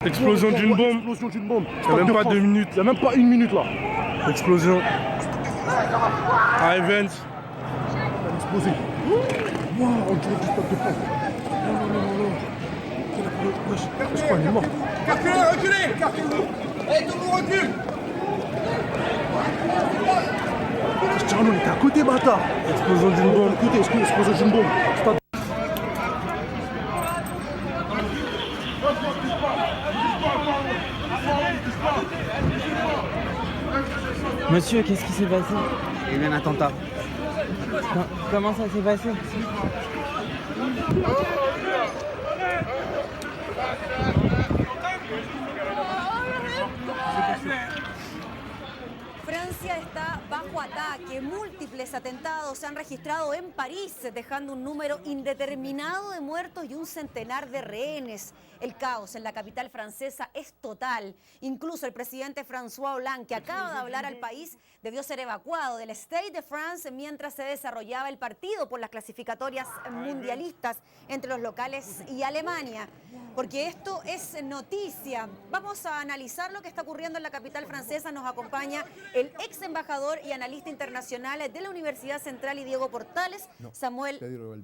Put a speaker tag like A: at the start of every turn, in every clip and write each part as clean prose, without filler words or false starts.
A: Explosion d'une bombe.
B: Explosion d'une bombe.
A: Il n'y a même pas 2 minutes.
B: Il n'y a même pas 1 minute là.
A: Explosion. À Evans.
B: Elle a explosé. Wow, on dirait du stade de France. Non, non, non, non. C'est quoi, il est mort.
C: Reculez. Allez, tout le monde recule.
B: Cristiano, il était à côté, bâtard.
A: Explosion d'une bombe.
B: À côté, explosion d'une bombe. Stade.
D: Monsieur, qu'est-ce qui s'est passé?
E: Il y a eu un attentat.
D: Comment ça s'est passé?
F: Francia está bajo ataque. Múltiples atentados se han registrado en París, dejando un número indeterminado de muertos y un centenar de rehenes. El caos en la capital francesa es total. Incluso el presidente François Hollande, que acaba de hablar al país, debió ser evacuado del Stade de France mientras se desarrollaba el partido por las clasificatorias mundialistas entre los locales y Alemania. Porque esto es noticia. Vamos a analizar lo que está ocurriendo en la capital francesa. Nos acompaña el ex embajador y analista internacional de la Universidad Central y Diego Portales, Samuel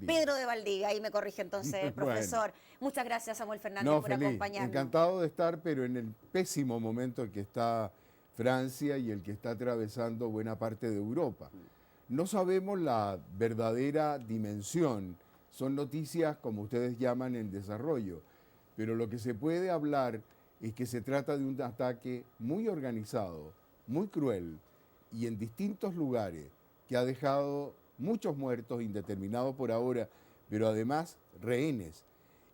F: Pedro de Valdivia. Ahí me corrige entonces el profesor. Bueno. Muchas gracias, Samuel Fernández, por acompañarnos.
G: Encantado de estar, pero en el pésimo momento en que está Francia y el que está atravesando buena parte de Europa. No sabemos la verdadera dimensión. Son noticias, como ustedes llaman, en desarrollo. Pero lo que se puede hablar es que se trata de un ataque muy organizado, muy cruel y en distintos lugares, que ha dejado muchos muertos, indeterminados por ahora, pero además rehenes.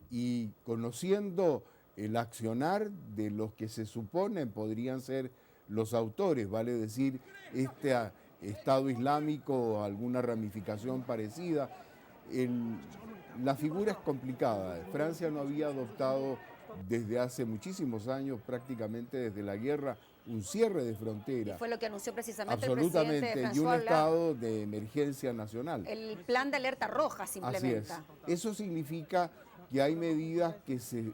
G: Y conociendo el accionar de los que se suponen podrían ser los autores, vale decir, este Estado Islámico o alguna ramificación parecida, la figura es complicada. Francia no había adoptado desde hace muchísimos años, prácticamente desde la guerra, un cierre de frontera.
F: Y fue lo que anunció precisamente
G: absolutamente,
F: el presidente
G: y un
F: François
G: estado de emergencia nacional.
F: El plan de alerta roja se implementa.
G: Así es. Eso significa que hay medidas que se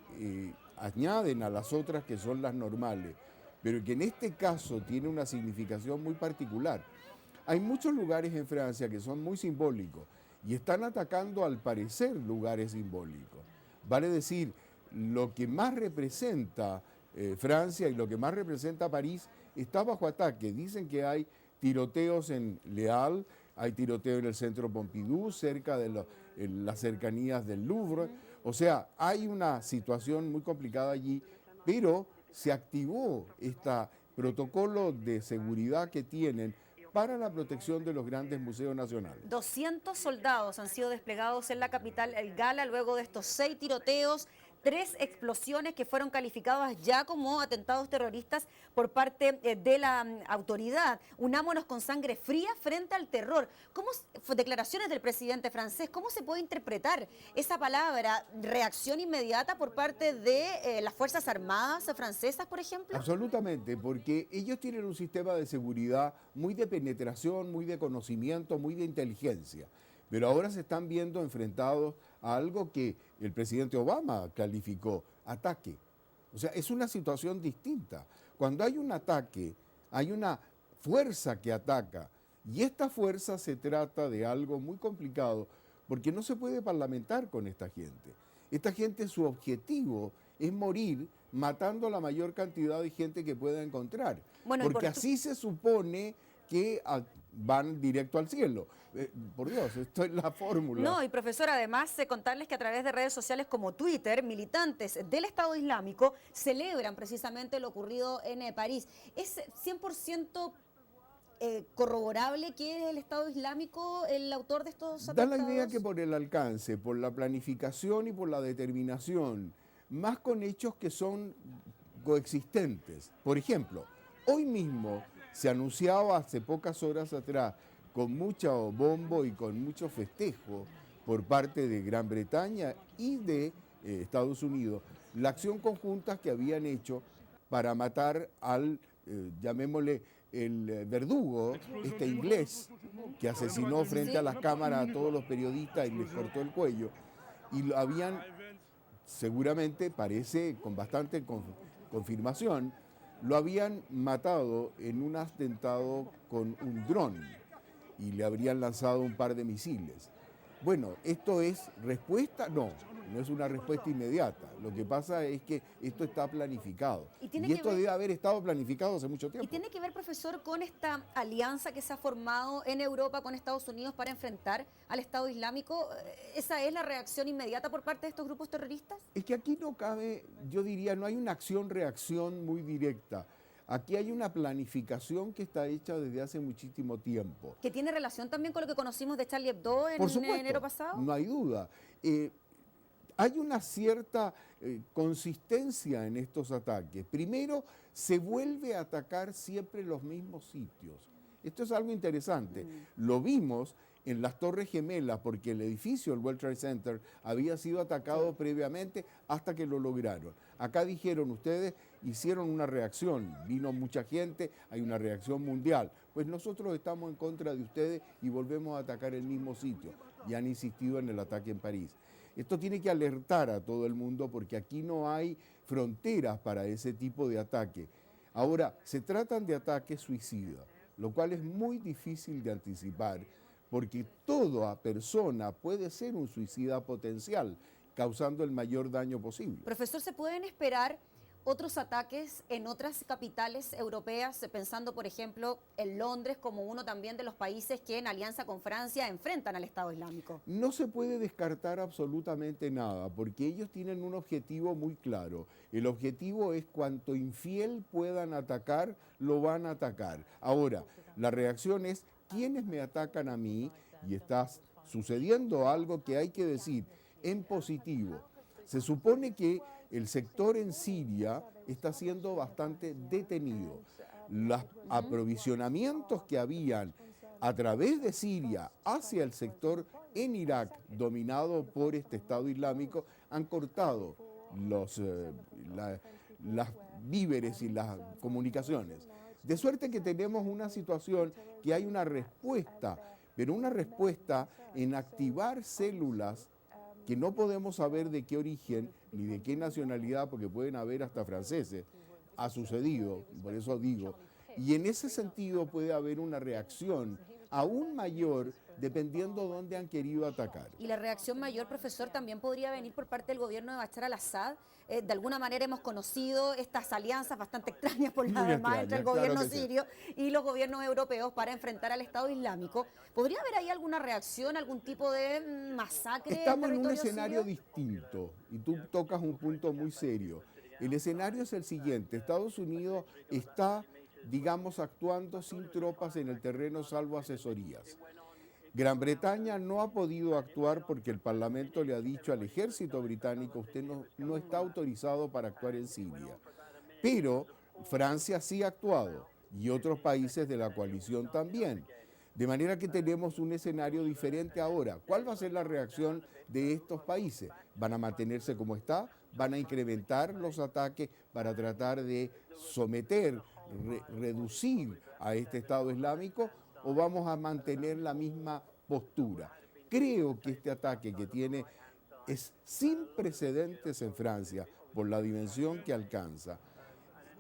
G: añaden a las otras que son las normales, pero que en este caso tiene una significación muy particular. Hay muchos lugares en Francia que son muy simbólicos y están atacando al parecer lugares simbólicos. Vale decir, lo que más representa Francia y lo que más representa París está bajo ataque. Dicen que hay tiroteos en Le Halles, hay tiroteo en el centro Pompidou, cerca de las cercanías del Louvre. O sea, hay una situación muy complicada allí, pero se activó este protocolo de seguridad que tienen para la protección de los grandes museos nacionales.
F: 200 soldados han sido desplegados en la capital, el Gala, luego de estos 6 tiroteos, 3 explosiones que fueron calificadas ya como atentados terroristas por parte de la autoridad. Unámonos con sangre fría frente al terror. Declaraciones del presidente francés, ¿cómo se puede interpretar esa palabra, reacción inmediata por parte de las Fuerzas Armadas francesas, por ejemplo?
G: Absolutamente, porque ellos tienen un sistema de seguridad muy de penetración, muy de conocimiento, muy de inteligencia. Pero ahora se están viendo enfrentados a algo que el presidente Obama calificó ataque. O sea, es una situación distinta. Cuando hay un ataque, hay una fuerza que ataca. Y esta fuerza se trata de algo muy complicado, porque no se puede parlamentar con esta gente. Esta gente, su objetivo es morir matando a la mayor cantidad de gente que pueda encontrar. Bueno, porque así se supone que van directo al cielo. Por Dios, esto es la fórmula.
F: No, y profesor, además contarles que a través de redes sociales como Twitter, militantes del Estado Islámico celebran precisamente lo ocurrido en París. ¿Es 100% corroborable que es el Estado Islámico el autor de estos atentados?
G: Da la idea que por el alcance, por la planificación y por la determinación, más con hechos que son coexistentes. Por ejemplo, hoy mismo se anunciaba hace pocas horas atrás, con mucho bombo y con mucho festejo por parte de Gran Bretaña y de Estados Unidos, la acción conjunta que habían hecho para matar al, llamémosle, el verdugo, este inglés, que asesinó frente a las cámaras a todos los periodistas y les cortó el cuello. Y lo habían seguramente parece con bastante confirmación, lo habían matado en un atentado con un dron y le habrían lanzado un par de misiles. Bueno, ¿esto es respuesta? No, no es una respuesta inmediata. Lo que pasa es que esto está planificado. Y esto debe haber estado planificado hace mucho tiempo.
F: Y tiene que ver, profesor, con esta alianza que se ha formado en Europa con Estados Unidos para enfrentar al Estado Islámico. ¿Esa es la reacción inmediata por parte de estos grupos terroristas?
G: Es que aquí no cabe, yo diría, no hay una acción-reacción muy directa. Aquí hay una planificación que está hecha desde hace muchísimo tiempo.
F: ¿Que tiene relación también con lo que conocimos de Charlie Hebdo en
G: Por supuesto,
F: enero pasado?
G: no hay duda. Hay una cierta consistencia en estos ataques. Primero, se vuelve a atacar siempre los mismos sitios. Esto es algo interesante. Lo vimos en las Torres Gemelas, porque el edificio, el World Trade Center, había sido atacado previamente hasta que lo lograron. Acá dijeron, ustedes hicieron una reacción, vino mucha gente, hay una reacción mundial. Pues nosotros estamos en contra de ustedes y volvemos a atacar el mismo sitio. Y han insistido en el ataque en París. Esto tiene que alertar a todo el mundo porque aquí no hay fronteras para ese tipo de ataque. Ahora, se tratan de ataques suicidas, lo cual es muy difícil de anticipar porque toda persona puede ser un suicida potencial, causando el mayor daño posible.
F: Profesor, ¿se pueden esperar otros ataques en otras capitales europeas, pensando, por ejemplo, en Londres como uno también de los países que en alianza con Francia enfrentan al Estado Islámico?
G: No se puede descartar absolutamente nada, porque ellos tienen un objetivo muy claro. El objetivo es cuanto infiel puedan atacar, lo van a atacar. Ahora, la reacción es, ¿quiénes me atacan a mí? Y está sucediendo algo que hay que decir en positivo. Se supone que el sector en Siria está siendo bastante detenido. Los aprovisionamientos que habían a través de Siria hacia el sector en Irak, dominado por este Estado Islámico, han cortado las víveres y las comunicaciones. De suerte que tenemos una situación que hay una respuesta, pero una respuesta en activar células que no podemos saber de qué origen ni de qué nacionalidad, porque pueden haber hasta franceses, ha sucedido, por eso digo, y en ese sentido puede haber una reacción aún mayor dependiendo dónde han querido atacar.
F: Y la reacción mayor, profesor, también podría venir por parte del gobierno de Bashar al-Assad. De alguna manera hemos conocido estas alianzas bastante extrañas por la demás entre el gobierno sirio y los gobiernos europeos para enfrentar al Estado Islámico. ¿Podría haber ahí alguna reacción, algún tipo de masacre?
G: Estamos en un escenario distinto y tú tocas un punto muy serio. El escenario es el siguiente: Estados Unidos está, digamos, actuando sin tropas en el terreno salvo asesorías. Gran Bretaña no ha podido actuar porque el Parlamento le ha dicho al ejército británico, usted no está autorizado para actuar en Siria. Pero Francia sí ha actuado y otros países de la coalición también. De manera que tenemos un escenario diferente ahora. ¿Cuál va a ser la reacción de estos países? ¿Van a mantenerse como está? ¿Van a incrementar los ataques para tratar de someter, reducir a este Estado Islámico? ¿O vamos a mantener la misma postura? Creo que este ataque que tiene es sin precedentes en Francia por la dimensión que alcanza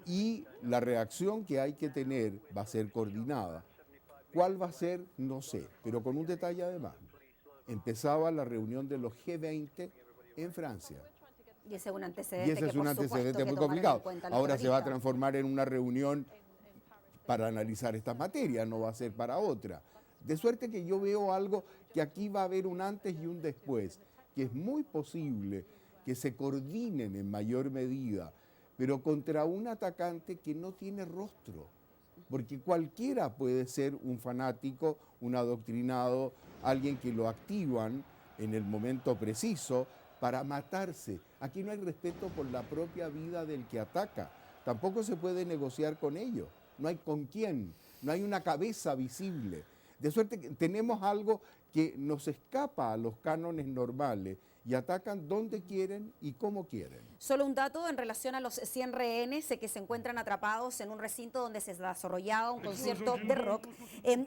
G: y la reacción que hay que tener va a ser coordinada. ¿Cuál va a ser? No sé, pero con un detalle además. Empezaba la reunión de los G20 en Francia.
F: Y ese es un antecedente,
G: y ese es un antecedente muy complicado. Ahora se va a transformar en una reunión para analizar esta materia, no va a ser para otra. De suerte que yo veo algo que aquí va a haber un antes y un después, que es muy posible que se coordinen en mayor medida, pero contra un atacante que no tiene rostro, porque cualquiera puede ser un fanático, un adoctrinado, alguien que lo activan en el momento preciso para matarse. Aquí no hay respeto por la propia vida del que ataca, tampoco se puede negociar con ello. No hay con quién, no hay una cabeza visible. De suerte que tenemos algo que nos escapa a los cánones normales y atacan donde quieren y como quieren.
F: Solo un dato en relación a los 100 rehenes que se encuentran atrapados en un recinto donde se desarrollaba un concierto de rock.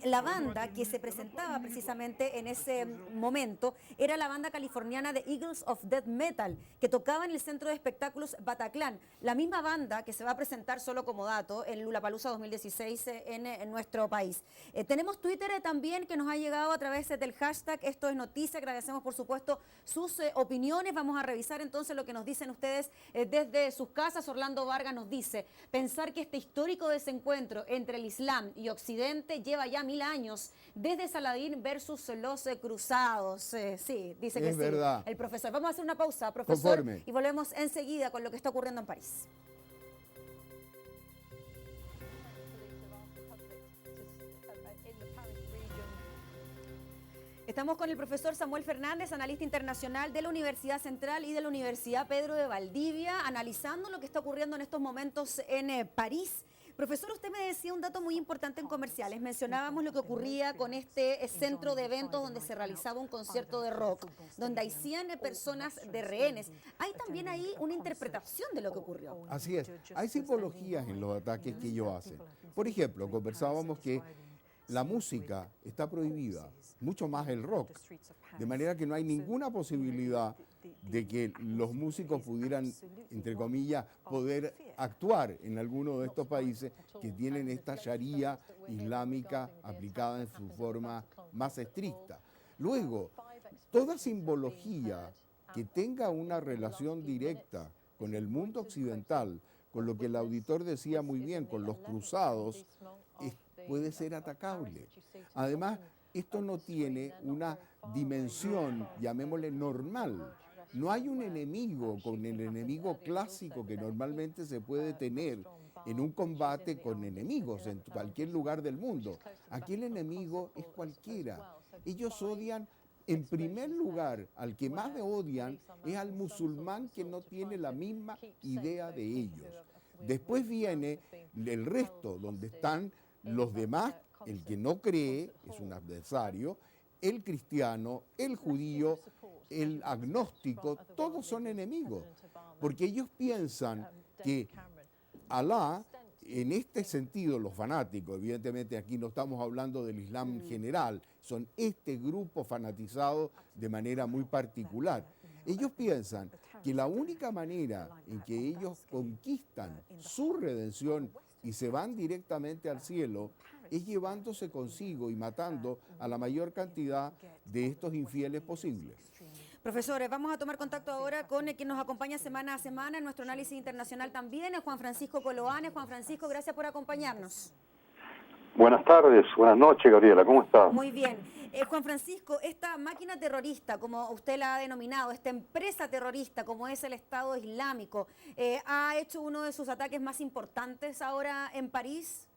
F: La banda que se presentaba precisamente en ese momento era la banda californiana de Eagles of Death Metal, que tocaba en el centro de espectáculos Bataclan. La misma banda que se va a presentar, solo como dato, en Lollapalooza 2016 en nuestro país. Tenemos Twitter también que nos ha llegado a través del hashtag Esto es Noticia. Agradecemos, por supuesto, sus opiniones. Vamos a revisar entonces lo que nos dicen ustedes desde sus casas. Orlando Vargas nos dice: pensar que este histórico desencuentro entre el Islam y Occidente lleva ya 1000 años, desde Saladín versus los cruzados. Sí, dice que
G: Es
F: sí.
G: verdad.
F: El profesor. Vamos a hacer una pausa, profesor,
G: Conforme.
F: y volvemos enseguida con lo que está ocurriendo en París. Estamos con el profesor Samuel Fernández, analista internacional de la Universidad Central y de la Universidad Pedro de Valdivia, analizando lo que está ocurriendo en estos momentos en París. Profesor, usted me decía un dato muy importante en comerciales. Mencionábamos lo que ocurría con este centro de eventos donde se realizaba un concierto de rock, donde hay 100 personas de rehenes. Hay también ahí una interpretación de lo que ocurrió.
G: Así es, hay simbologías en los ataques que ellos hacen. Por ejemplo, conversábamos que la música está prohibida, mucho más el rock, de manera que no hay ninguna posibilidad de que los músicos pudieran, entre comillas, poder actuar en alguno de estos países que tienen esta sharia islámica aplicada en su forma más estricta. Luego, toda simbología que tenga una relación directa con el mundo occidental, con lo que el auditor decía muy bien, con los cruzados, puede ser atacable. Además, esto no tiene una dimensión, llamémosle normal. No hay un enemigo con el enemigo clásico que normalmente se puede tener en un combate con enemigos en cualquier lugar del mundo. Aquí el enemigo es cualquiera. Ellos odian, en primer lugar, al que más odian es al musulmán que no tiene la misma idea de ellos. Después viene el resto, donde están los demás. El que no cree es un adversario, el cristiano, el judío, el agnóstico, todos son enemigos, porque ellos piensan que Alá, en este sentido, los fanáticos, evidentemente aquí no estamos hablando del Islam en general, son este grupo fanatizado de manera muy particular. Ellos piensan que la única manera en que ellos conquistan su redención y se van directamente al cielo es llevándose consigo y matando a la mayor cantidad de estos infieles posibles.
F: Profesores, vamos a tomar contacto ahora con quien nos acompaña semana a semana en nuestro análisis internacional también, es Juan Francisco Coloane. Juan Francisco, gracias por acompañarnos.
E: Buenas tardes, buenas noches, Gabriela, ¿cómo estás?
F: Muy bien. Juan Francisco, esta máquina terrorista, como usted la ha denominado, esta empresa terrorista como es el Estado Islámico, ha hecho uno de sus ataques más importantes ahora en París.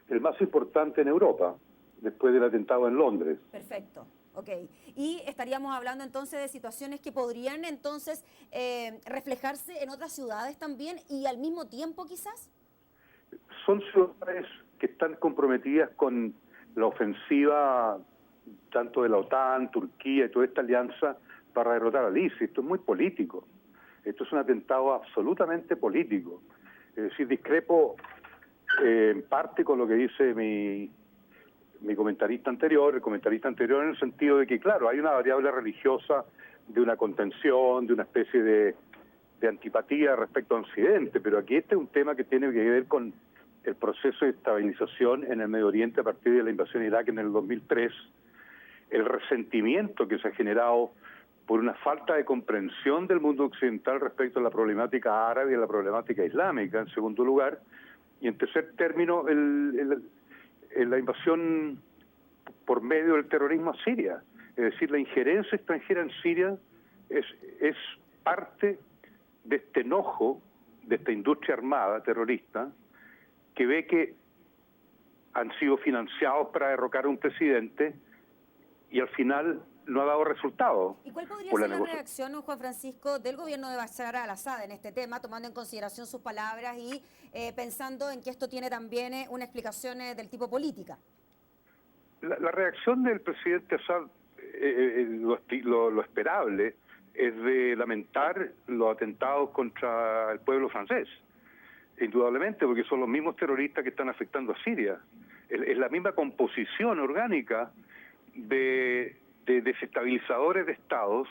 E: El más importante en Europa, después del atentado en Londres.
F: Perfecto, ok. Y estaríamos hablando entonces de situaciones que podrían entonces reflejarse en otras ciudades también y al mismo tiempo quizás.
E: Son ciudades que están comprometidas con la ofensiva tanto de la OTAN, Turquía y toda esta alianza para derrotar al ISIS. Esto es muy político. Esto es un atentado absolutamente político. Es decir, discrepo en parte con lo que dice mi comentarista anterior, el comentarista anterior en el sentido de que, claro, hay una variable religiosa de una contención, de una especie de antipatía respecto a Occidente, pero aquí este es un tema que tiene que ver con el proceso de estabilización en el Medio Oriente a partir de la invasión de Irak en el 2003, el resentimiento que se ha generado por una falta de comprensión del mundo occidental respecto a la problemática árabe y a la problemática islámica, en segundo lugar, y en tercer término, la invasión por medio del terrorismo a Siria. Es decir, la injerencia extranjera en Siria es parte de este enojo, de esta industria armada terrorista, que ve que han sido financiados para derrocar a un presidente y al final no ha dado resultado.
F: ¿Y cuál podría ser la reacción, Juan Francisco, del gobierno de Bashar al-Assad en este tema, tomando en consideración sus palabras y pensando en que esto tiene también una explicación del tipo política? La
E: reacción del presidente Assad, lo esperable, es de lamentar los atentados contra el pueblo francés, indudablemente, porque son los mismos terroristas que están afectando a Siria. Es la misma composición orgánica de desestabilizadores de estados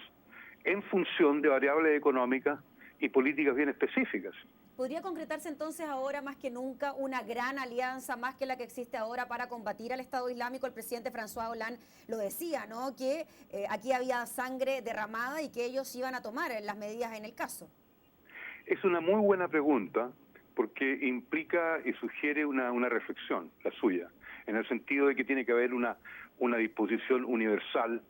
E: en función de variables económicas y políticas bien específicas.
F: ¿Podría concretarse entonces ahora más que nunca una gran alianza, más que la que existe ahora, para combatir al Estado Islámico? El presidente François Hollande lo decía, ¿no? Que aquí había sangre derramada y que ellos iban a tomar las medidas en el caso.
E: Es una muy buena pregunta porque implica y sugiere una reflexión, la suya, en el sentido de que tiene que haber una disposición universal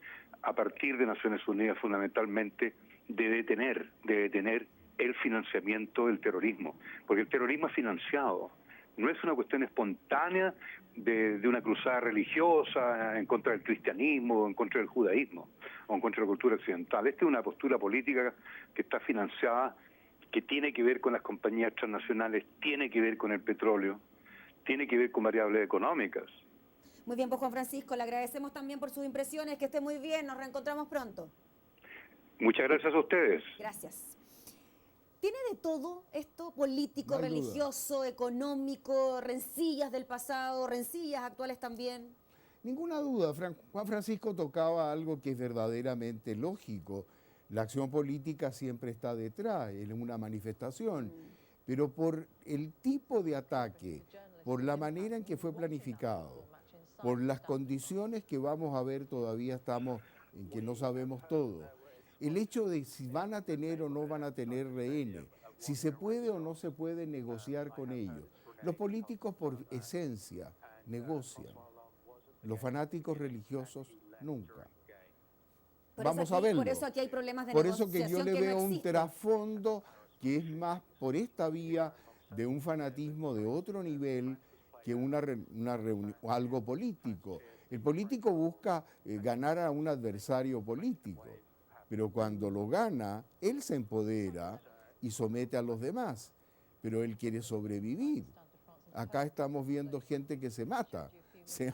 E: a partir de Naciones Unidas fundamentalmente de detener el financiamiento del terrorismo, porque el terrorismo es financiado, no es una cuestión espontánea de una cruzada religiosa en contra del cristianismo, en contra del judaísmo, o en contra de la cultura occidental. Esta es una postura política que está financiada, que tiene que ver con las compañías transnacionales, tiene que ver con el petróleo, tiene que ver con variables económicas.
F: Muy bien, pues Juan Francisco, le agradecemos también por sus impresiones, que esté muy bien, nos reencontramos pronto.
E: Muchas gracias a ustedes.
F: Gracias. ¿Tiene de todo esto? Político,
G: No hay
F: religioso, económico, rencillas del pasado, rencillas actuales también.
G: Ninguna duda, Juan Francisco tocaba algo que es verdaderamente lógico. La acción política siempre está detrás, es una manifestación, pero por el tipo de ataque, por la manera en que fue planificado, por las condiciones que vamos a ver, todavía estamos en que no sabemos todo. El hecho de si van a tener o no van a tener rehenes, si se puede o no se puede negociar con ellos. Los políticos por esencia negocian, los fanáticos religiosos nunca. Vamos a verlo.
F: Por eso aquí hay problemas de
G: Por
F: negociación.
G: eso que yo le
F: no
G: veo un
F: existen.
G: trasfondo que es más por esta vía de un fanatismo de otro nivel que algo político. El político busca ganar a un adversario político, pero cuando lo gana, él se empodera y somete a los demás, pero él quiere sobrevivir. Acá estamos viendo gente que se mata, se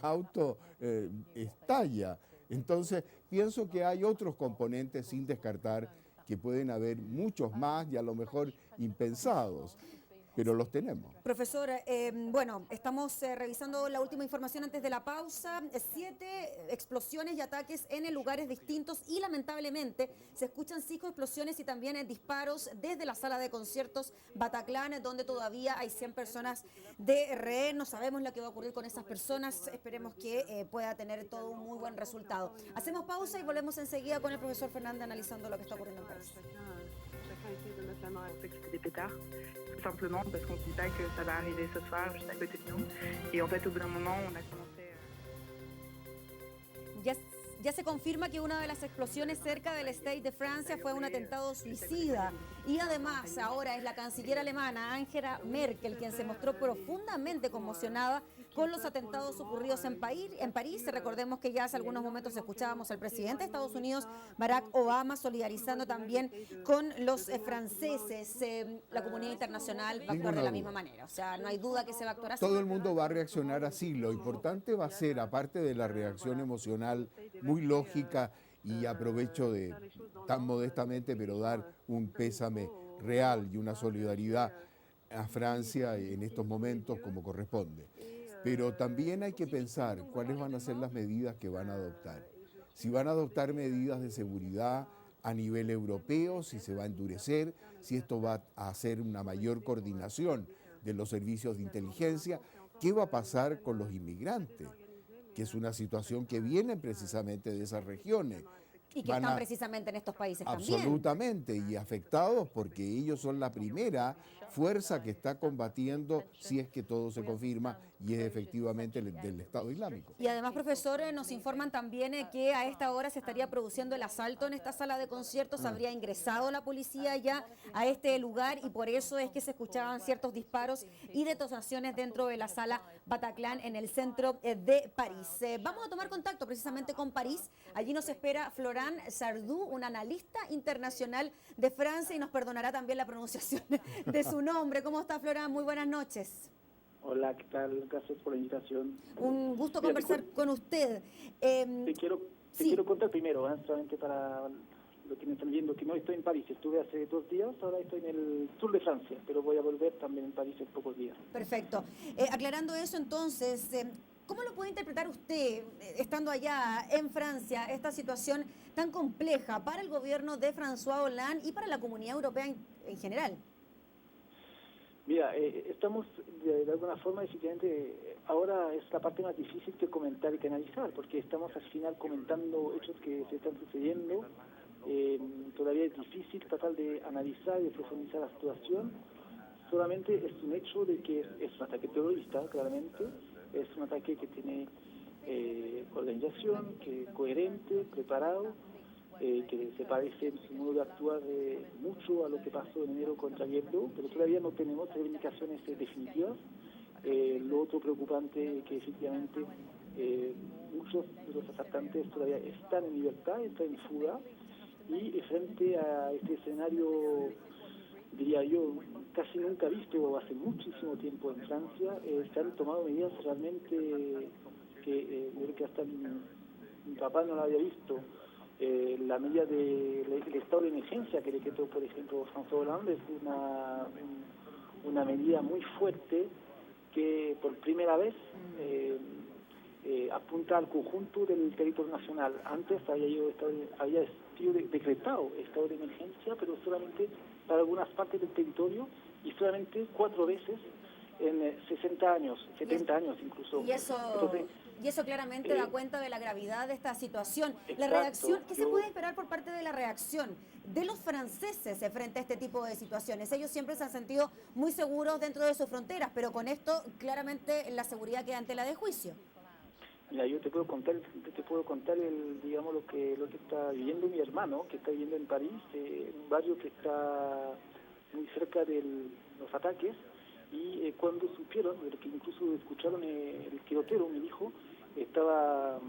G: estalla. Entonces, pienso que hay otros componentes sin descartar, que pueden haber muchos más y a lo mejor impensados, pero los tenemos.
F: Profesor, bueno, estamos revisando la última información antes de la pausa. 7 explosiones y ataques en lugares distintos y lamentablemente se escuchan 5 explosiones y también disparos desde la sala de conciertos Bataclan, donde todavía hay 100 personas de rehén. No sabemos lo que va a ocurrir con esas personas. Esperemos que pueda tener todo un muy buen resultado. Hacemos pausa y volvemos enseguida con el profesor Fernández analizando lo que está ocurriendo en París.
H: Chacun essaie de mettre la main au fait que c'était des pétards, tout simplement parce qu'on ne dit pas que ça va arriver ce soir juste à côté de nous. Et en fait, au bout d'un moment, on a commencé...
F: Ya se confirma que una de las explosiones cerca del Stade de Francia fue un atentado suicida. Y además, ahora es la canciller alemana Angela Merkel quien se mostró profundamente conmocionada con los atentados ocurridos en París. Recordemos que ya hace algunos momentos escuchábamos al presidente de Estados Unidos, Barack Obama, solidarizando también con los franceses. La comunidad internacional va a actuar de la misma manera. O sea, no hay duda que se va a actuar así.
G: Todo el mundo va a reaccionar así. Lo importante va a ser, aparte de la reacción emocional muy lógica, y aprovecho de tan modestamente, pero dar un pésame real y una solidaridad a Francia en estos momentos como corresponde. Pero también hay que pensar cuáles van a ser las medidas que van a adoptar. Si van a adoptar medidas de seguridad a nivel europeo, si se va a endurecer, si esto va a hacer una mayor coordinación de los servicios de inteligencia. ¿Qué va a pasar con los inmigrantes? Que es una situación que viene precisamente de esas regiones.
F: Y que están precisamente en estos países también.
G: Absolutamente, y afectados porque ellos son la primera fuerza que está combatiendo, si es que todo se confirma, y es efectivamente del Estado Islámico.
F: Y además, profesor, nos informan también que a esta hora se estaría produciendo el asalto en esta sala de conciertos. Habría ingresado la policía ya a este lugar y por eso es que se escuchaban ciertos disparos y detonaciones dentro de la sala Bataclan en el centro de París. Vamos a tomar contacto precisamente con París. Allí nos espera Florent Sardou, un analista internacional de Francia, y nos perdonará también la pronunciación de su nombre. ¿Cómo está, Florent? Muy buenas noches.
I: Hola, ¿qué tal? Gracias por la invitación.
F: Un gusto conversar con usted.
I: Te quiero contar primero, solamente para lo que me están viendo, que no estoy en París, estuve hace 2 días, ahora estoy en el sur de Francia, pero voy a volver también en París en pocos días.
F: Perfecto. Aclarando eso entonces, ¿cómo lo puede interpretar usted, estando allá en Francia, esta situación tan compleja para el gobierno de François Hollande y para la comunidad europea en general?
I: Mira, estamos de alguna forma, efectivamente, ahora es la parte más difícil que comentar y que analizar, porque estamos al final comentando hechos que se están sucediendo. Todavía es difícil tratar de analizar y de profundizar la situación. Solamente es un hecho de que es un ataque terrorista, claramente. Es un ataque que tiene organización, que es coherente, preparado, que se parece en su modo de actuar mucho a lo que pasó en enero con Charlie Hebdo, pero todavía no tenemos reivindicaciones definitivas. Lo otro preocupante es que efectivamente muchos de los asaltantes todavía están en libertad, están en fuga, y frente a este escenario, diría yo, casi nunca visto hace muchísimo tiempo en Francia, se han tomado medidas realmente que yo creo que hasta mi papá no la había visto. La medida del estado de emergencia que decretó, por ejemplo, François Hollande es una medida muy fuerte que por primera vez apunta al conjunto del territorio nacional. Antes había sido decretado estado de emergencia, pero solamente para algunas partes del territorio y solamente 4 veces en 60 años, 70 años incluso.
F: Y eso claramente da cuenta de la gravedad de esta situación.
I: Exacto,
F: la reacción, ¿qué se puede esperar por parte de la reacción de los franceses frente a este tipo de situaciones? Ellos siempre se han sentido muy seguros dentro de sus fronteras, pero con esto claramente la seguridad queda en tela de juicio.
I: Mira, yo te puedo contar digamos lo que está viviendo mi hermano, que está viviendo en París, en un barrio que está muy cerca de los ataques. Y cuando supieron, que incluso escucharon el tiroteo, mi hijo estaba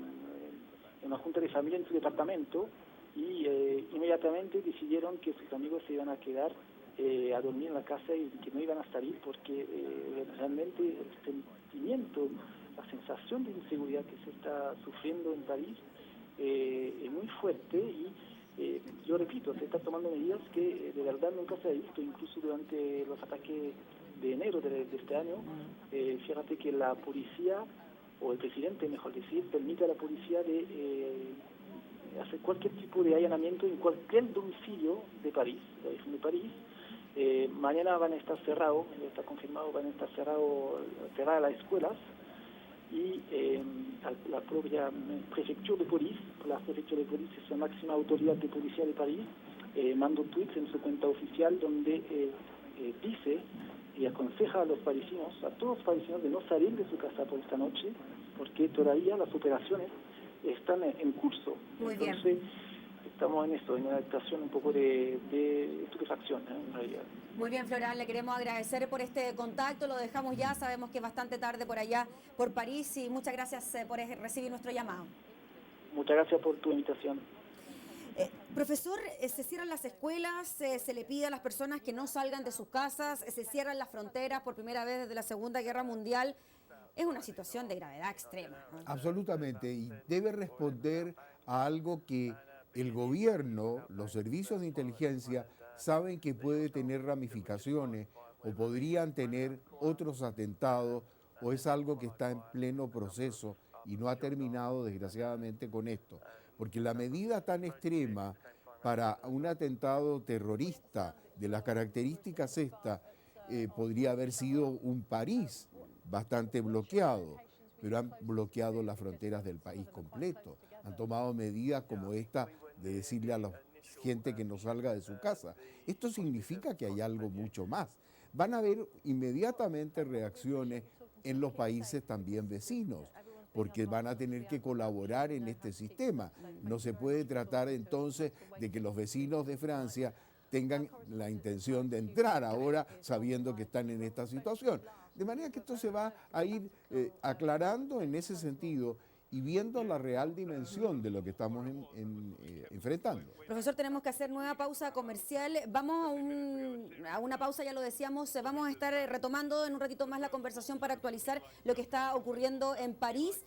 I: en una junta de familia en su departamento y inmediatamente decidieron que sus amigos se iban a quedar a dormir en la casa y que no iban a salir porque realmente el sentimiento, la sensación de inseguridad que se está sufriendo en París es muy fuerte y yo repito, se están tomando medidas que de verdad nunca se ha visto, incluso durante los ataques de enero de este año. Fíjate que la policía, o el presidente, mejor decir, permite a la policía de hacer cualquier tipo de allanamiento en cualquier domicilio de París, de la región de París. Mañana van a estar cerrados, está confirmado, van a estar cerradas las escuelas y la propia prefectura de policía, la prefectura de policía es la máxima autoridad de policía de París, mandó tweets en su cuenta oficial donde dice y aconseja a los parisinos, a todos los parisinos, de no salir de su casa por esta noche, porque todavía las operaciones están en curso.
F: Muy
I: Entonces,
F: bien.
I: estamos en esto, en una situación un poco de estupefacción, en realidad.
F: Muy bien, Floral, le queremos agradecer por este contacto, lo dejamos ya, sabemos que es bastante tarde por allá, por París, y muchas gracias por recibir nuestro llamado.
I: Muchas gracias por tu invitación.
F: Profesor, se cierran las escuelas, se le pide a las personas que no salgan de sus casas, se cierran las fronteras por primera vez desde la Segunda Guerra Mundial. Es una situación de gravedad extrema, ¿no?
G: Absolutamente, y debe responder a algo que el gobierno, los servicios de inteligencia, saben que puede tener ramificaciones o podrían tener otros atentados, o es algo que está en pleno proceso y no ha terminado desgraciadamente con esto. Porque la medida tan extrema para un atentado terrorista de las características estas podría haber sido un París bastante bloqueado, pero han bloqueado las fronteras del país completo. Han tomado medidas como esta de decirle a la gente que no salga de su casa. Esto significa que hay algo mucho más. Van a haber inmediatamente reacciones en los países también vecinos, porque van a tener que colaborar en este sistema. No se puede tratar entonces de que los vecinos de Francia tengan la intención de entrar ahora sabiendo que están en esta situación. De manera que esto se va a ir aclarando en ese sentido y viendo la real dimensión de lo que estamos enfrentando.
F: Profesor, tenemos que hacer nueva pausa comercial. Vamos a una pausa, ya lo decíamos. Vamos a estar retomando en un ratito más la conversación para actualizar lo que está ocurriendo en París.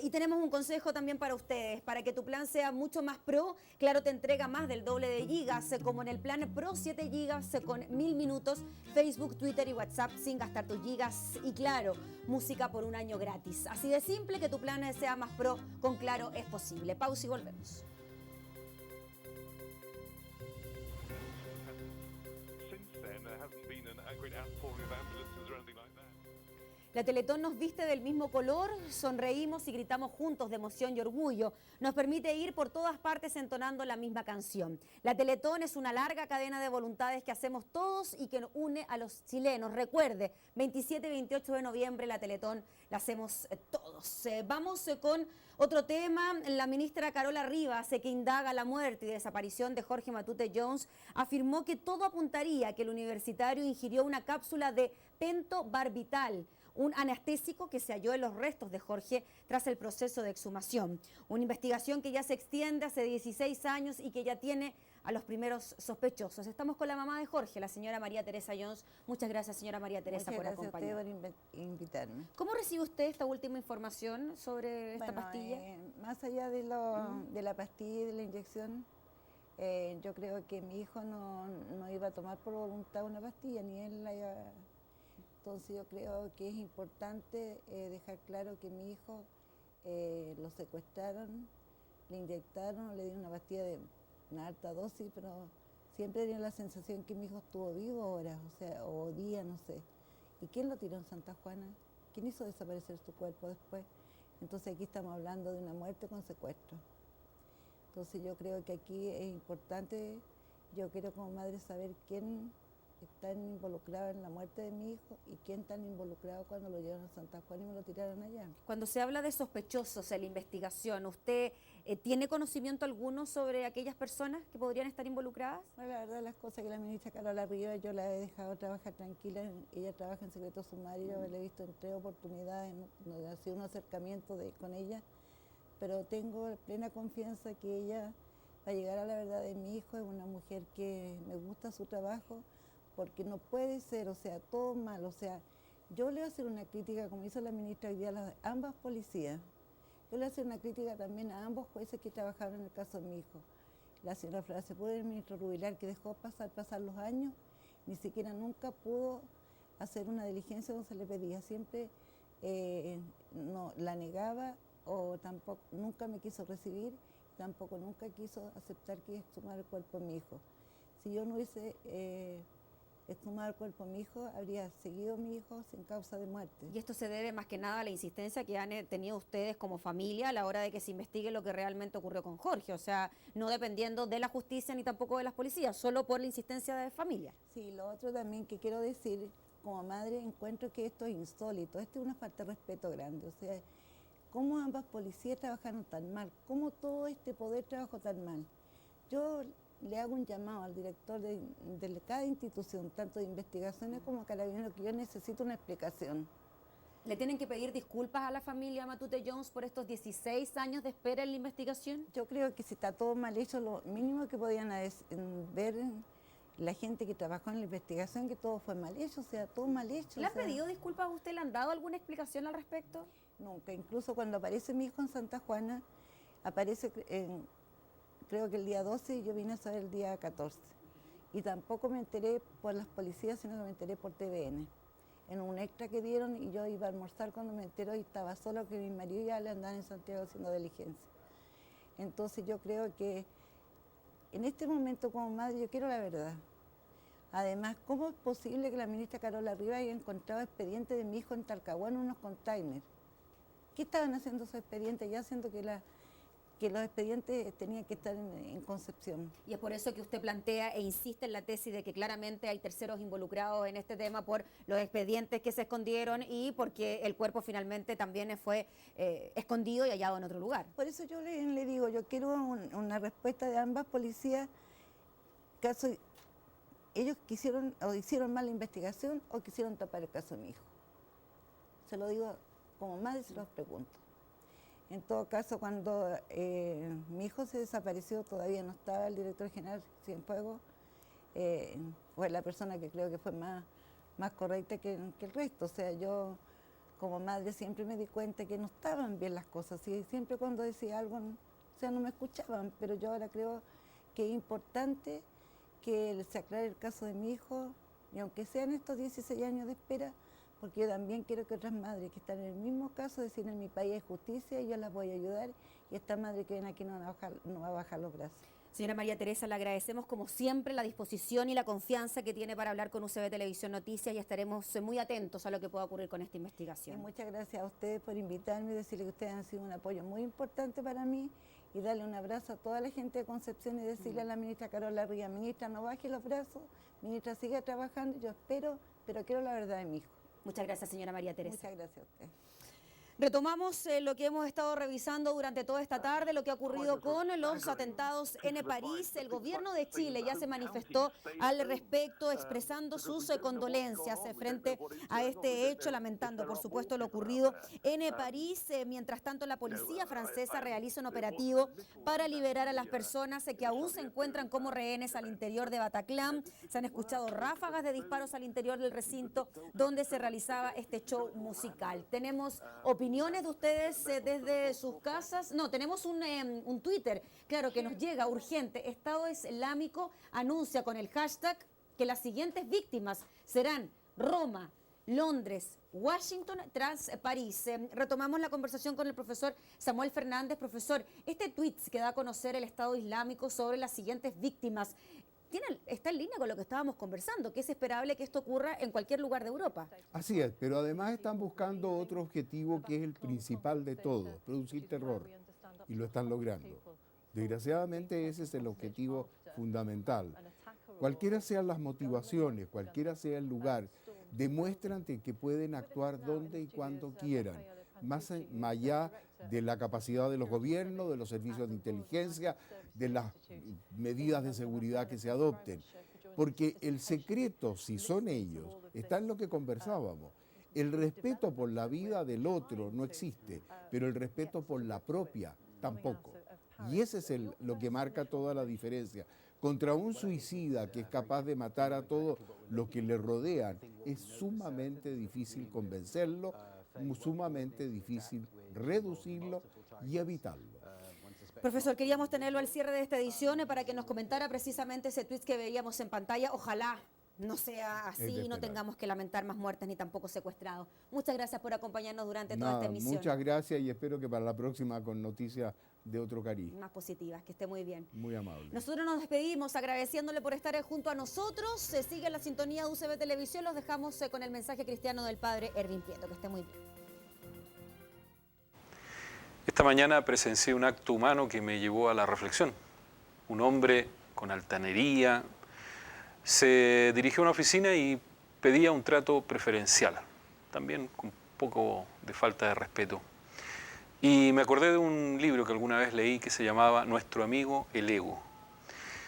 F: Y tenemos un consejo también para ustedes. Para que tu plan sea mucho más pro, Claro te entrega más del doble de gigas, como en el plan Pro 7 gigas con 1000 minutos, Facebook, Twitter y WhatsApp sin gastar tus gigas. Y Claro, música por un año gratis. Así de simple, que tu plan sea más pro con Claro es posible. Pausa y volvemos. La Teletón nos viste del mismo color, sonreímos y gritamos juntos de emoción y orgullo. Nos permite ir por todas partes entonando la misma canción. La Teletón es una larga cadena de voluntades que hacemos todos y que nos une a los chilenos. Recuerde, 27 y 28 de noviembre la Teletón la hacemos todos. Vamos con otro tema. La ministra Carola Rivas, que indaga la muerte y desaparición de Jorge Matute Jones, afirmó que todo apuntaría a que el universitario ingirió una cápsula de pentobarbital, un anestésico que se halló en los restos de Jorge tras el proceso de exhumación. Una investigación que ya se extiende hace 16 años y que ya tiene a los primeros sospechosos. Estamos con la mamá de Jorge, la señora María Teresa Jones. Muchas gracias, señora María Teresa, por acompañarnos.
J: Muchas gracias a usted por invitarme.
F: ¿Cómo recibe usted esta última información sobre esta pastilla?
J: Más allá de la pastilla y de la inyección, yo creo que mi hijo no iba a tomar por voluntad una pastilla, ni él la iba. Entonces yo creo que es importante dejar claro que mi hijo lo secuestraron, le inyectaron, le dieron una pastilla de una alta dosis, pero siempre tenía la sensación que mi hijo estuvo vivo horas, o sea, o días, no sé. ¿Y quién lo tiró en Santa Juana? ¿Quién hizo desaparecer su cuerpo después? Entonces aquí estamos hablando de una muerte con secuestro. Entonces yo creo que aquí es importante, yo quiero como madre saber quién están involucrados en la muerte de mi hijo y quién están involucrados cuando lo llevaron a Santa Juana y me lo tiraron allá.
F: Cuando se habla de sospechosos en la investigación, ¿usted tiene conocimiento alguno sobre aquellas personas que podrían estar involucradas?
J: Bueno, la verdad, las cosas que la ministra Carola Rivas, yo la he dejado trabajar tranquila. Ella trabaja en secreto sumario, la he visto en 3 oportunidades, no ha sido un acercamiento con ella, pero tengo plena confianza que ella va a llegar a la verdad de mi hijo. Es una mujer que me gusta su trabajo, porque no puede ser, o sea, todo mal. O sea, yo le voy a hacer una crítica, como hizo la ministra hoy día, a ambas policías. Yo le voy a hacer una crítica también a ambos jueces que trabajaron en el caso de mi hijo. La señora Flora Sepúlveda y el ministro Rubilar, que dejó pasar los años, ni siquiera nunca pudo hacer una diligencia donde se le pedía. Siempre no, la negaba o tampoco, nunca me quiso recibir, tampoco nunca quiso aceptar que exhumara el cuerpo de mi hijo. Si yo no hubiese exhumado el cuerpo de mi hijo, habría seguido mi hijo sin causa de muerte.
F: Y esto se debe más que nada a la insistencia que han tenido ustedes como familia a la hora de que se investigue lo que realmente ocurrió con Jorge, o sea, no dependiendo de la justicia ni tampoco de las policías, solo por la insistencia de familia.
J: Sí, lo otro también que quiero decir, como madre encuentro que esto es insólito, esto es una falta de respeto grande, o sea, cómo ambas policías trabajaron tan mal, cómo todo este poder trabajó tan mal. Yo le hago un llamado al director de cada institución, tanto de investigaciones como Carabineros, que yo necesito una explicación.
F: ¿Le tienen que pedir disculpas a la familia Matute Jones por estos 16 años de espera en la investigación?
J: Yo creo que si está todo mal hecho, lo mínimo que podían ver la gente que trabajó en la investigación, que todo fue mal hecho, o sea, todo mal hecho.
F: ¿Le han pedido disculpas a usted? ¿Le han dado alguna explicación al respecto?
J: Nunca, incluso cuando aparece mi hijo en Santa Juana, aparece creo que el día 12 y yo vine a saber el día 14. Y tampoco me enteré por las policías, sino que me enteré por TVN. En un extra que dieron y yo iba a almorzar cuando me enteró y estaba sola, que mi marido ya le andaba en Santiago haciendo diligencia. Entonces yo creo que en este momento como madre yo quiero la verdad. Además, ¿cómo es posible que la ministra Carola Rivas haya encontrado expedientes de mi hijo en Talcahuano en unos containers? ¿Qué estaban haciendo esos expedientes? Ya siento que los expedientes tenían que estar en Concepción.
F: Y es por eso que usted plantea e insiste en la tesis de que claramente hay terceros involucrados en este tema por los expedientes que se escondieron y porque el cuerpo finalmente también fue escondido y hallado en otro lugar.
J: Por eso yo le digo, yo quiero una respuesta de ambas policías, caso ellos quisieron o hicieron mal la investigación o quisieron tapar el caso de mi hijo. Se lo digo como madre, se los pregunto. En todo caso, cuando mi hijo se desapareció, todavía no estaba el director general Cienfuegos, fue la persona que creo que fue más correcta que el resto. O sea, yo como madre siempre me di cuenta que no estaban bien las cosas y siempre cuando decía algo, o sea, no me escuchaban, pero yo ahora creo que es importante que se aclare el caso de mi hijo, y aunque sean estos 16 años de espera, porque yo también quiero que otras madres que están en el mismo caso, decir en mi país hay justicia, yo las voy a ayudar, y esta madre que ven aquí no va a bajar los brazos.
F: Señora María Teresa, le agradecemos como siempre la disposición y la confianza que tiene para hablar con UCB Televisión Noticias y estaremos muy atentos a lo que pueda ocurrir con esta investigación.
J: Y muchas gracias a ustedes por invitarme y decirle que ustedes han sido un apoyo muy importante para mí y darle un abrazo a toda la gente de Concepción y decirle a la ministra Carola Ría, ministra, no baje los brazos, ministra, siga trabajando, yo espero, pero quiero la verdad de mi hijo.
F: Muchas gracias, señora María Teresa.
J: Muchas gracias a usted.
F: Retomamos lo que hemos estado revisando durante toda esta tarde, lo que ha ocurrido con los atentados en París. El gobierno de Chile ya se manifestó al respecto, expresando sus condolencias frente a este hecho, lamentando, por supuesto, lo ocurrido en París. Mientras tanto, la policía francesa realiza un operativo para liberar a las personas que aún se encuentran como rehenes al interior de Bataclan. Se han escuchado ráfagas de disparos al interior del recinto donde se realizaba este show musical. Tenemos opiniones de ustedes desde sus casas. No, tenemos un Twitter, claro, que nos llega urgente. Estado Islámico anuncia con el hashtag que las siguientes víctimas serán Roma, Londres, Washington tras París. Retomamos la conversación con el profesor Samuel Fernández. Profesor, este tweet que da a conocer el Estado Islámico sobre las siguientes víctimas, está en línea con lo que estábamos conversando, que es esperable que esto ocurra en cualquier lugar de Europa.
G: Así es, pero además están buscando otro objetivo que es el principal de todo, producir terror, y lo están logrando. Desgraciadamente ese es el objetivo fundamental. Cualquiera sean las motivaciones, cualquiera sea el lugar, demuestran que pueden actuar donde y cuando quieran, más allá de la capacidad de los gobiernos, de los servicios de inteligencia, de las medidas de seguridad que se adopten. Porque el secreto, si son ellos, está en lo que conversábamos. El respeto por la vida del otro no existe, pero el respeto por la propia tampoco. Y ese es lo que marca toda la diferencia. Contra un suicida que es capaz de matar a todos los que le rodean, es sumamente difícil convencerlo, sumamente difícil reducirlo y evitarlo.
F: Profesor, queríamos tenerlo al cierre de esta edición para que nos comentara precisamente ese tweet que veíamos en pantalla. Ojalá no sea así y no tengamos que lamentar más muertes ni tampoco secuestrados. Muchas gracias por acompañarnos durante toda esta emisión.
G: Muchas gracias y espero que para la próxima con noticias de otro cariz.
F: Más positivas, que esté muy bien.
G: Muy amable.
F: Nosotros nos despedimos agradeciéndole por estar junto a nosotros. Sigue la sintonía de UCB Televisión. Los dejamos con el mensaje cristiano del padre Erwin Prieto. Que esté muy bien.
K: Esta mañana presencié un acto humano que me llevó a la reflexión. Un hombre con altanería se dirigió a una oficina y pedía un trato preferencial, también con un poco de falta de respeto. Y me acordé de un libro que alguna vez leí que se llamaba Nuestro amigo el ego.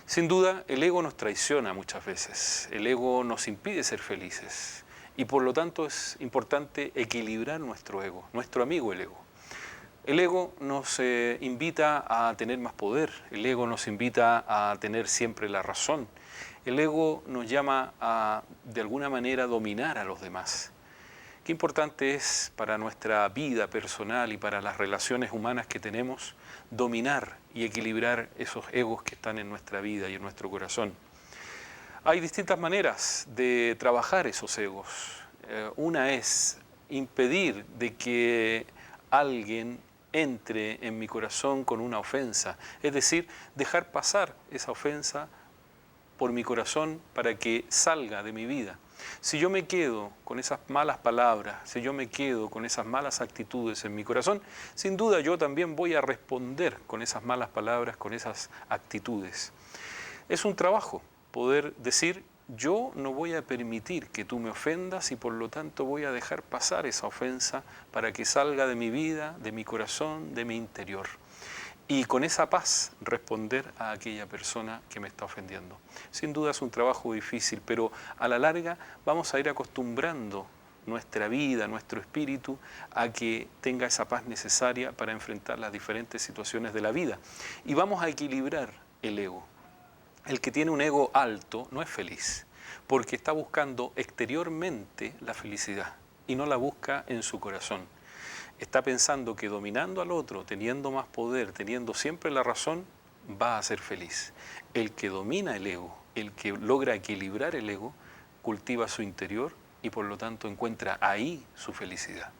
K: Sin duda, el ego nos traiciona muchas veces, el ego nos impide ser felices y por lo tanto es importante equilibrar nuestro ego, nuestro amigo el ego. El ego nos invita a tener más poder, el ego nos invita a tener siempre la razón, el ego nos llama a, de alguna manera, dominar a los demás. Qué importante es para nuestra vida personal y para las relaciones humanas que tenemos, dominar y equilibrar esos egos que están en nuestra vida y en nuestro corazón. Hay distintas maneras de trabajar esos egos. Una es impedir de que alguien entre en mi corazón con una ofensa, es decir, dejar pasar esa ofensa por mi corazón para que salga de mi vida. Si yo me quedo con esas malas palabras, si yo me quedo con esas malas actitudes en mi corazón, sin duda yo también voy a responder con esas malas palabras, con esas actitudes. Es un trabajo poder decir, yo no voy a permitir que tú me ofendas y por lo tanto voy a dejar pasar esa ofensa para que salga de mi vida, de mi corazón, de mi interior. Y con esa paz responder a aquella persona que me está ofendiendo. Sin duda es un trabajo difícil, pero a la larga vamos a ir acostumbrando nuestra vida, nuestro espíritu, a que tenga esa paz necesaria para enfrentar las diferentes situaciones de la vida. Y vamos a equilibrar el ego. El que tiene un ego alto no es feliz, porque está buscando exteriormente la felicidad. y no la busca en su corazón. Está pensando que dominando al otro, teniendo más poder, teniendo siempre la razón, va a ser feliz. El que domina el ego, el que logra equilibrar el ego, cultiva su interior y por lo tanto encuentra ahí su felicidad.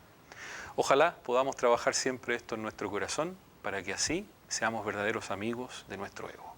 K: Ojalá podamos trabajar siempre esto en nuestro corazón para que así seamos verdaderos amigos de nuestro ego.